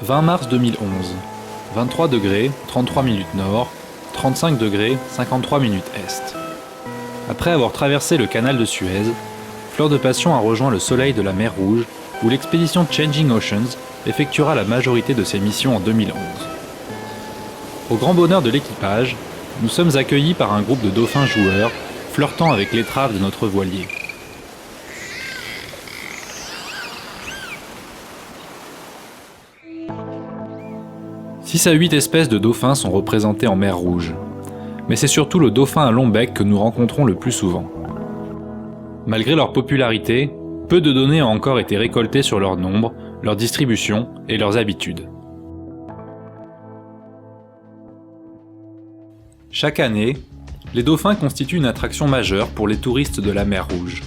20 mars 2011, 23 degrés, 33 minutes nord, 35 degrés, 53 minutes est. Après avoir traversé le canal de Suez, Fleur de Passion a rejoint le soleil de la mer Rouge, où l'expédition Changing Oceans effectuera la majorité de ses missions en 2011. Au grand bonheur de l'équipage, nous sommes accueillis par un groupe de dauphins joueurs, flirtant avec l'étrave de notre voilier. Six à 8 espèces de dauphins sont représentées en mer Rouge. Mais c'est surtout le dauphin à long bec que nous rencontrons le plus souvent. Malgré leur popularité, peu de données ont encore été récoltées sur leur nombre, leur distribution et leurs habitudes. Chaque année, les dauphins constituent une attraction majeure pour les touristes de la mer Rouge.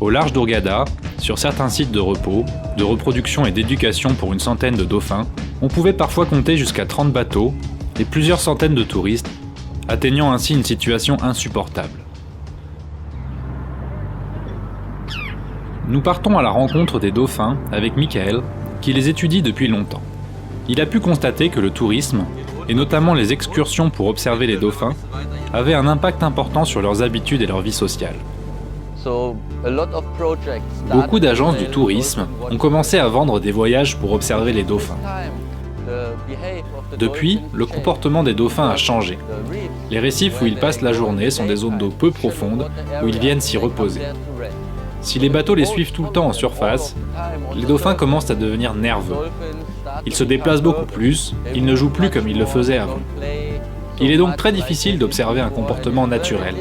Au large d'Hurghada, sur certains sites de repos, de reproduction et d'éducation pour une centaine de dauphins, on pouvait parfois compter jusqu'à 30 bateaux et plusieurs centaines de touristes, atteignant ainsi une situation insupportable. Nous partons à la rencontre des dauphins avec Michael, qui les étudie depuis longtemps. Il a pu constater que le tourisme, et notamment les excursions pour observer les dauphins, avaient un impact important sur leurs habitudes et leur vie sociale. Beaucoup d'agences du tourisme ont commencé à vendre des voyages pour observer les dauphins. Depuis, le comportement des dauphins a changé. Les récifs où ils passent la journée sont des zones d'eau peu profondes où ils viennent s'y reposer. Si les bateaux les suivent tout le temps en surface, les dauphins commencent à devenir nerveux. Ils se déplacent beaucoup plus, ils ne jouent plus comme ils le faisaient avant. Il est donc très difficile d'observer un comportement naturel.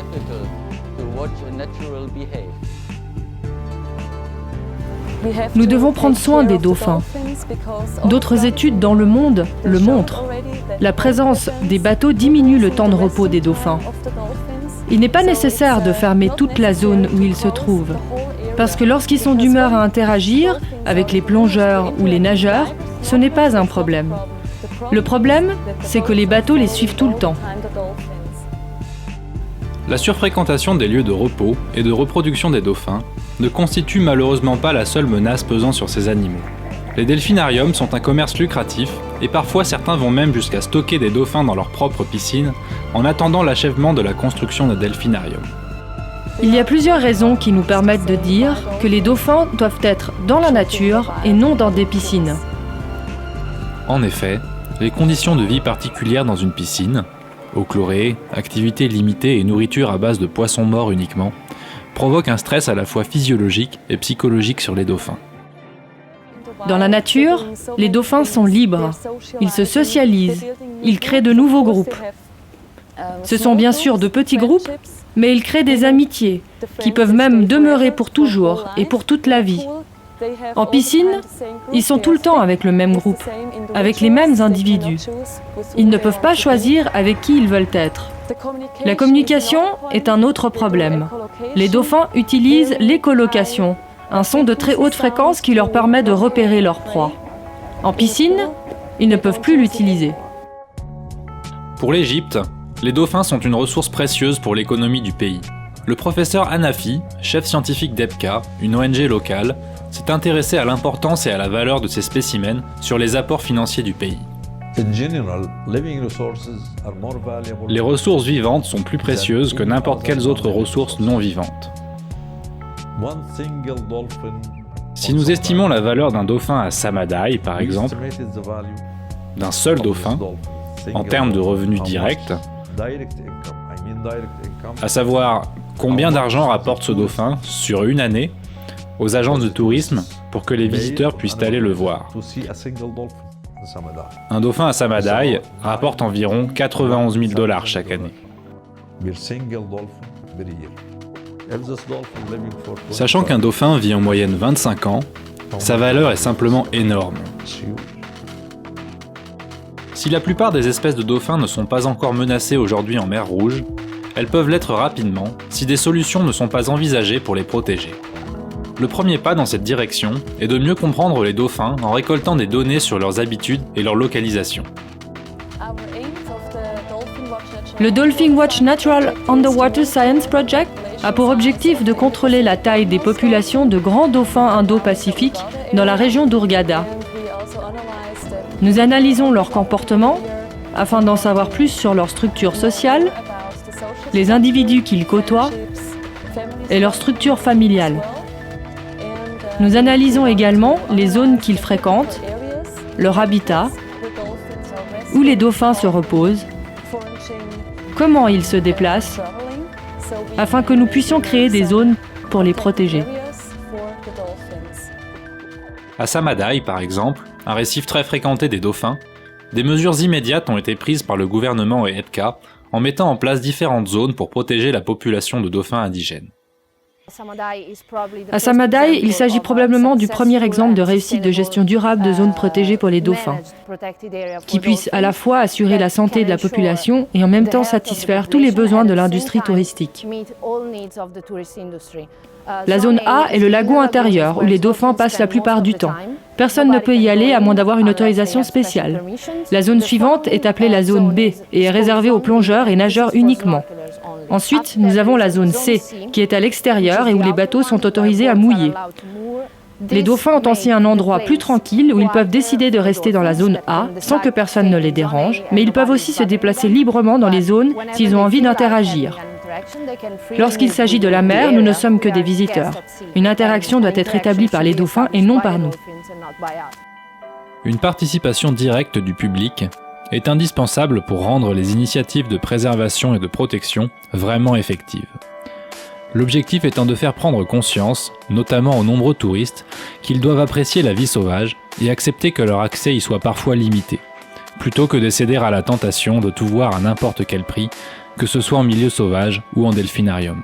Nous devons prendre soin des dauphins. D'autres études dans le monde le montrent. La présence des bateaux diminue le temps de repos des dauphins. Il n'est pas nécessaire de fermer toute la zone où ils se trouvent, parce que lorsqu'ils sont d'humeur à interagir avec les plongeurs ou les nageurs, ce n'est pas un problème. Le problème, c'est que les bateaux les suivent tout le temps. La surfréquentation des lieux de repos et de reproduction des dauphins ne constitue malheureusement pas la seule menace pesant sur ces animaux. Les delphinariums sont un commerce lucratif et parfois certains vont même jusqu'à stocker des dauphins dans leur propre piscine en attendant l'achèvement de la construction d'un delphinarium. Il y a plusieurs raisons qui nous permettent de dire que les dauphins doivent être dans la nature et non dans des piscines. En effet, les conditions de vie particulières dans une piscine, eau chlorée, activité limitée et nourriture à base de poissons morts uniquement, provoquent un stress à la fois physiologique et psychologique sur les dauphins. Dans la nature, les dauphins sont libres. Ils se socialisent. Ils créent de nouveaux groupes. Ce sont bien sûr de petits groupes, mais ils créent des amitiés qui peuvent même demeurer pour toujours et pour toute la vie. En piscine, ils sont tout le temps avec le même groupe, avec les mêmes individus. Ils ne peuvent pas choisir avec qui ils veulent être. La communication est un autre problème. Les dauphins utilisent l'écholocation, un son de très haute fréquence qui leur permet de repérer leur proie. En piscine, ils ne peuvent plus l'utiliser. Pour l'Égypte, les dauphins sont une ressource précieuse pour l'économie du pays. Le professeur Hanafi, chef scientifique d'EPCA, une ONG locale, s'est intéressé à l'importance et à la valeur de ces spécimens sur les apports financiers du pays. Les ressources vivantes sont plus précieuses que n'importe quelles autres ressources non vivantes. Si nous estimons la valeur d'un dauphin à Samadai, par exemple, d'un seul dauphin, en termes de revenus directs, à savoir combien d'argent rapporte ce dauphin sur une année aux agences de tourisme pour que les visiteurs puissent aller le voir. Un dauphin à Samadai rapporte environ 91 000 $ chaque année. Sachant qu'un dauphin vit en moyenne 25 ans, sa valeur est simplement énorme. Si la plupart des espèces de dauphins ne sont pas encore menacées aujourd'hui en mer Rouge, elles peuvent l'être rapidement si des solutions ne sont pas envisagées pour les protéger. Le premier pas dans cette direction est de mieux comprendre les dauphins en récoltant des données sur leurs habitudes et leur localisation. Le Dolphin Watch Natural Underwater Science Project a pour objectif de contrôler la taille des populations de grands dauphins indo-pacifiques dans la région d'Hurghada. Nous analysons leur comportement afin d'en savoir plus sur leur structure sociale, les individus qu'ils côtoient et leur structure familiale. Nous analysons également les zones qu'ils fréquentent, leur habitat, où les dauphins se reposent, comment ils se déplacent, afin que nous puissions créer des zones pour les protéger. À Samadai, par exemple, un récif très fréquenté des dauphins, des mesures immédiates ont été prises par le gouvernement et EDCA en mettant en place différentes zones pour protéger la population de dauphins indigènes. À Samadai, il s'agit probablement du premier exemple de réussite de gestion durable de zones protégées pour les dauphins, qui puisse à la fois assurer la santé de la population et en même temps satisfaire tous les besoins de l'industrie touristique. La zone A est le lagon intérieur, où les dauphins passent la plupart du temps. Personne ne peut y aller à moins d'avoir une autorisation spéciale. La zone suivante est appelée la zone B et est réservée aux plongeurs et nageurs uniquement. Ensuite, nous avons la zone C, qui est à l'extérieur et où les bateaux sont autorisés à mouiller. Les dauphins ont aussi un endroit plus tranquille où ils peuvent décider de rester dans la zone A sans que personne ne les dérange, mais ils peuvent aussi se déplacer librement dans les zones s'ils ont envie d'interagir. Lorsqu'il s'agit de la mer, nous ne sommes que des visiteurs. Une interaction doit être établie par les dauphins et non par nous. Une participation directe du public est indispensable pour rendre les initiatives de préservation et de protection vraiment effectives. L'objectif étant de faire prendre conscience, notamment aux nombreux touristes, qu'ils doivent apprécier la vie sauvage et accepter que leur accès y soit parfois limité, plutôt que de céder à la tentation de tout voir à n'importe quel prix, que ce soit en milieu sauvage ou en delphinarium.